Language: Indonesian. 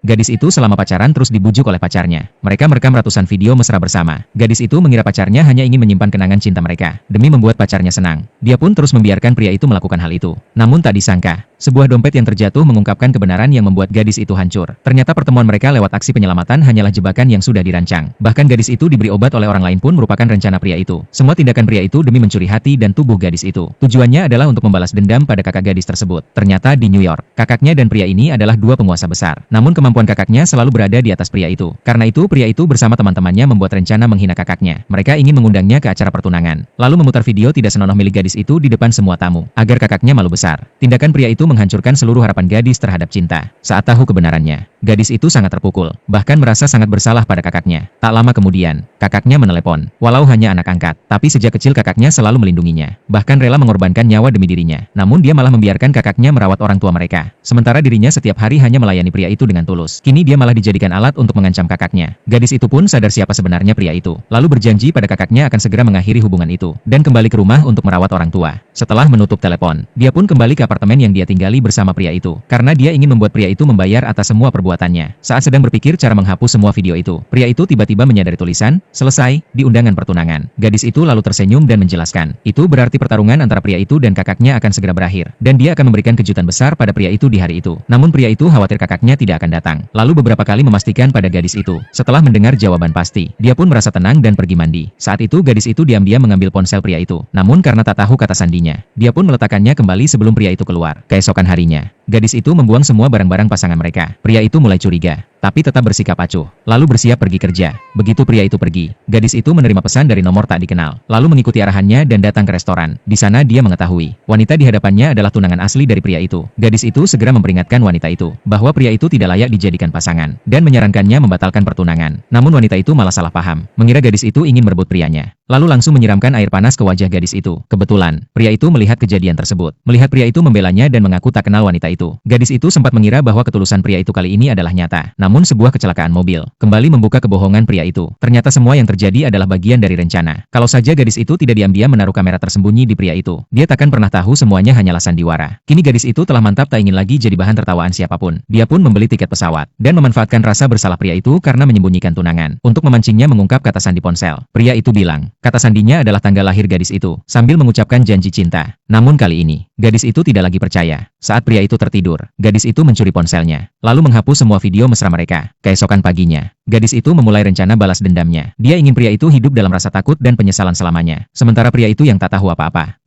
Gadis itu selama pacaran terus dibujuk oleh pacarnya. Mereka merekam ratusan video mesra bersama. Gadis itu mengira pacarnya hanya ingin menyimpan kenangan cinta mereka, demi membuat pacarnya senang. Dia pun terus membiarkan pria itu melakukan hal itu. Namun tak disangka, sebuah dompet yang terjatuh mengungkapkan kebenaran yang membuat gadis itu hancur. Ternyata pertemuan mereka lewat aksi penyelamatan hanyalah jebakan yang sudah dirancang. Bahkan gadis itu diberi obat oleh orang lain pun merupakan rencana pria itu. Semua tindakan pria itu demi mencuri hati dan tubuh gadis itu. Tujuannya adalah untuk membalas dendam pada kakak gadis tersebut. Ternyata di New York, kakaknya dan pria ini adalah dua penguasa besar. Namun kemampuan kakaknya selalu berada di atas pria itu. Karena itu pria itu bersama teman-temannya membuat rencana menghina kakaknya. Mereka ingin mengundangnya ke acara pertunangan. Lalu memutar video tidak senonoh milik gadis itu di depan semua tamu, agar kakaknya malu besar. Tindakan pria itu menghancurkan seluruh harapan gadis terhadap cinta. Saat tahu kebenarannya, gadis itu sangat terpukul, bahkan merasa sangat bersalah pada kakaknya. Tak lama kemudian, kakaknya menelepon. Walau hanya anak angkat, tapi sejak kecil kakaknya selalu melindunginya. Bahkan rela mengorbankan nyawa demi dirinya. Namun dia malah membiarkan kakaknya merawat orang tua mereka. Sementara dirinya setiap hari hanya melayani pria itu dengan tulus. Kini dia malah dijadikan alat untuk mengancam kakaknya. Gadis itu pun sadar siapa sebenarnya pria itu. Lalu berjanji pada kakaknya akan segera mengakhiri hubungan itu, dan kembali ke rumah untuk merawat orang tua. Setelah menutup telepon, dia pun kembali ke apartemen yang dia tinggali bersama pria itu. Karena dia ingin membuat pria itu membayar atas semua perbuatannya. Saat sedang berpikir cara menghapus semua video itu, pria itu tiba-tiba menyadari tulisan, "Selesai," di undangan pertunangan. Gadis itu lalu tersenyum dan menjelaskan, itu berarti pertarungan antara pria itu dan kakaknya akan segera berakhir. Dan dia akan memberikan kejutan besar pada pria itu di hari itu. Namun pria itu khawatir kakaknya tidak akan datang. Lalu beberapa kali memastikan pada gadis itu. Setelah mendengar jawaban pasti, dia pun merasa tenang dan pergi mandi. Saat itu gadis itu diam-diam mengambil ponsel pria itu. Namun karena tak tahu kata sandinya, dia pun meletakkannya kembali sebelum pria itu keluar. Keesokan harinya, gadis itu membuang semua barang-barang pasangan mereka. Pria itu mulai curiga, tapi tetap bersikap acuh. Lalu bersiap pergi kerja. Begitu pria itu pergi, gadis itu menerima pesan dari nomor tak dikenal. Lalu mengikuti arahannya dan datang ke restoran. Di sana dia mengetahui, wanita di hadapannya adalah tunangan asli dari pria itu. Gadis itu segera memperingatkan wanita itu, bahwa pria itu tidak layak dijadikan pasangan, dan menyarankannya membatalkan pertunangan. Namun wanita itu malah salah paham, mengira gadis itu ingin merebut prianya. Lalu langsung menyiramkan air panas ke wajah gadis itu. Kebetulan, pria itu melihat kejadian tersebut. Melihat pria itu membelanya dan mengaku tak kenal wanita itu. Gadis itu sempat mengira bahwa ketulusan pria itu kali ini adalah nyata. Namun sebuah kecelakaan mobil kembali membuka kebohongan pria itu. Ternyata semua yang terjadi adalah bagian dari rencana. Kalau saja gadis itu tidak diam-diam menaruh kamera tersembunyi di pria itu, dia takkan pernah tahu semuanya hanyalah sandiwara. Kini gadis itu telah mantap tak ingin lagi jadi bahan tertawaan siapapun. Dia pun membeli tiket pesawat dan memanfaatkan rasa bersalah pria itu karena menyembunyikan tunangan untuk memancingnya mengungkap kata sandi ponsel. Pria itu bilang, kata sandinya adalah tanggal lahir gadis itu, sambil mengucapkan janji cinta. Namun kali ini, gadis itu tidak lagi percaya. Saat pria itu tertidur, gadis itu mencuri ponselnya, lalu menghapus semua video mesra mereka. Keesokan paginya, gadis itu memulai rencana balas dendamnya. Dia ingin pria itu hidup dalam rasa takut dan penyesalan selamanya. Sementara pria itu yang tak tahu apa-apa.